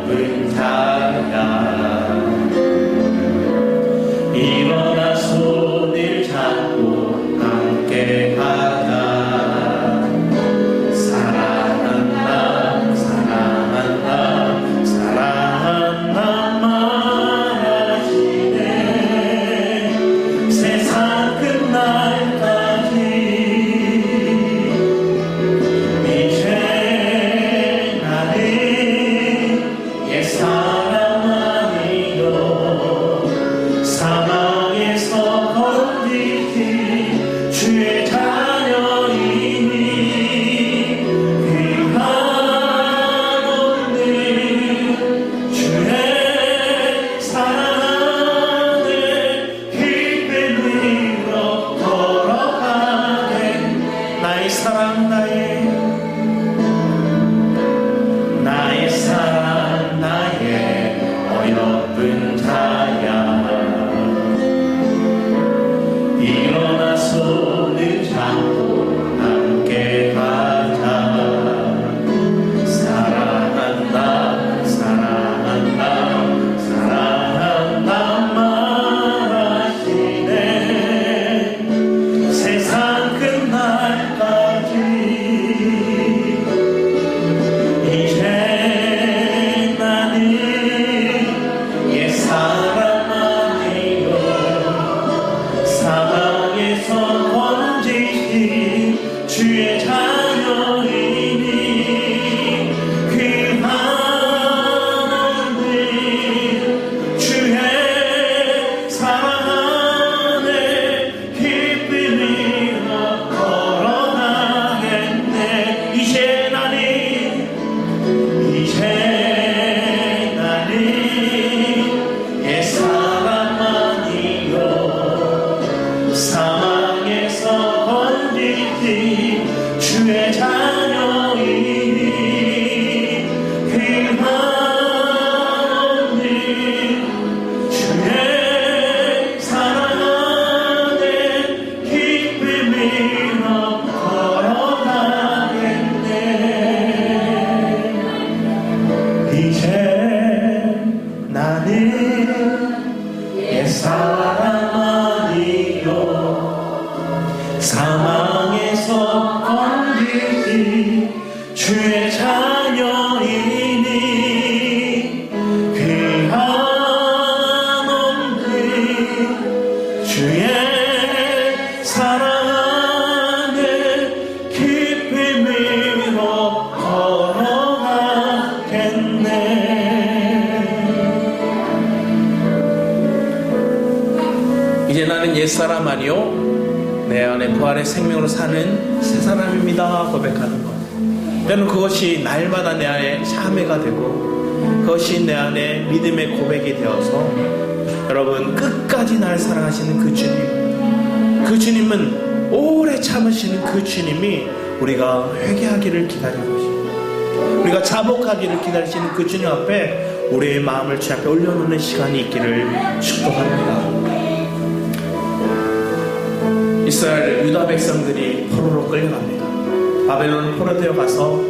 어여쁜 자야 일어나 손을 잡고 함께 가자 사랑한다 사랑한다 사랑한다 말하시네 세상 끝날까지 이제 나는 옛사람 아니요 사망에서 건지신 주의 자녀이니 그 한없는 주의 사랑 안에 기쁨으로 걸어가네 나의 사랑 나의 사랑 나의 어여쁜 자야 일어나 손을 잡고 함께 가자 사랑한다 사랑한다 사랑한다 말하시네 세상 끝날까지 이제 나는 옛사람 아니요 사망에서 건지신 주의 자녀이니 그 한없는 주의 사랑 안에 기쁨으로 걸어가겠네 이제 나는 옛사람 아니요 사망에서 건지신 주의 자녀이니 그 한없는 주의 사랑 안에 기쁨으로 걸어가겠네 이제 나는 옛사람 아니요 사망에서 건지신 주의 자녀이니 그 한없는 주의 사랑 안에 기쁨으로 걸어가겠네 이제 나는 옛사람 아니요 내 안에 부활의 생명으로 사는 새 사람입니다 고백하는 것 때로는 그것이 날마다 내 안에 참회가 되고 그것이 내 안에 믿음의 고백이 되어서 여러분 끝까지 날 사랑하시는 그 주님은 오래 참으시는 그 주님이 우리가 회개하기를 기다리고 계십니다. 우리가 자복하기를 기다리시는 그 주님 앞에 우리의 마음을 주 앞에 올려놓는 시간이 있기를 축복합니다. 이스라엘 유다 백성들이 포로로 끌려갑니다. 바벨론 포로되어 가서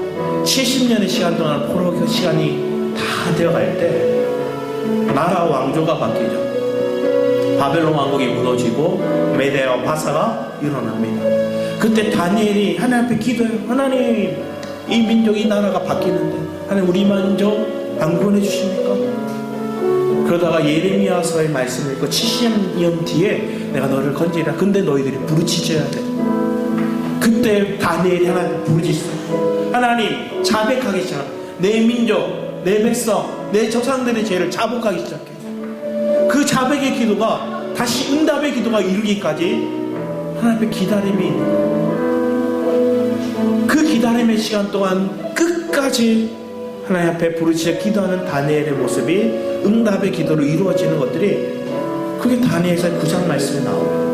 70년의 시간 동안 포로 그 시간이 다 되어갈 때 나라 왕조가 바뀌죠. 바벨론 왕국이 무너지고 메대와 바사가 일어납니다. 그때 다니엘이 하나님 앞에 기도해요. 하나님 이 민족 이 나라가 바뀌는데 하나님 우리 민족 안 구원해 주십니까? 그러다가 예레미야서의 말씀을 읽고 70년 뒤에 내가 너를 건지리라. 근데 너희들이 부르짖어야 돼. 그때 다니엘이 하나님 부르짖어요. 하나님 자백하기 시작해. 내 민족, 내 백성, 내 조상들의 죄를 자복하기 시작해. 그 자백의 기도가 다시 응답의 기도가 이르기까지 하나님 앞에 기다림이 있는 거예요. 그 기다림의 시간 동안 끝까지 하나님 앞에 부르짖어 기도하는 다니엘의 모습이 응답의 기도로 이루어지는 것들이 그게 다니엘서 9장 말씀에 나와요.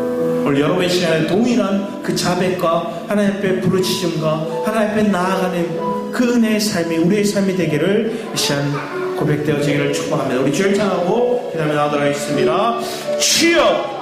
오늘 여러분의 시간에 동일한 그 자백과 하나님 앞에 부르짖음과 하나님 앞에 나아가는 그 은혜의 삶이 우리의 삶이 되기를 이 시간 고백되어지기를 축복합니다. 우리 주를 찬양하고 기도하며 나아가도록 하겠습니다. 주여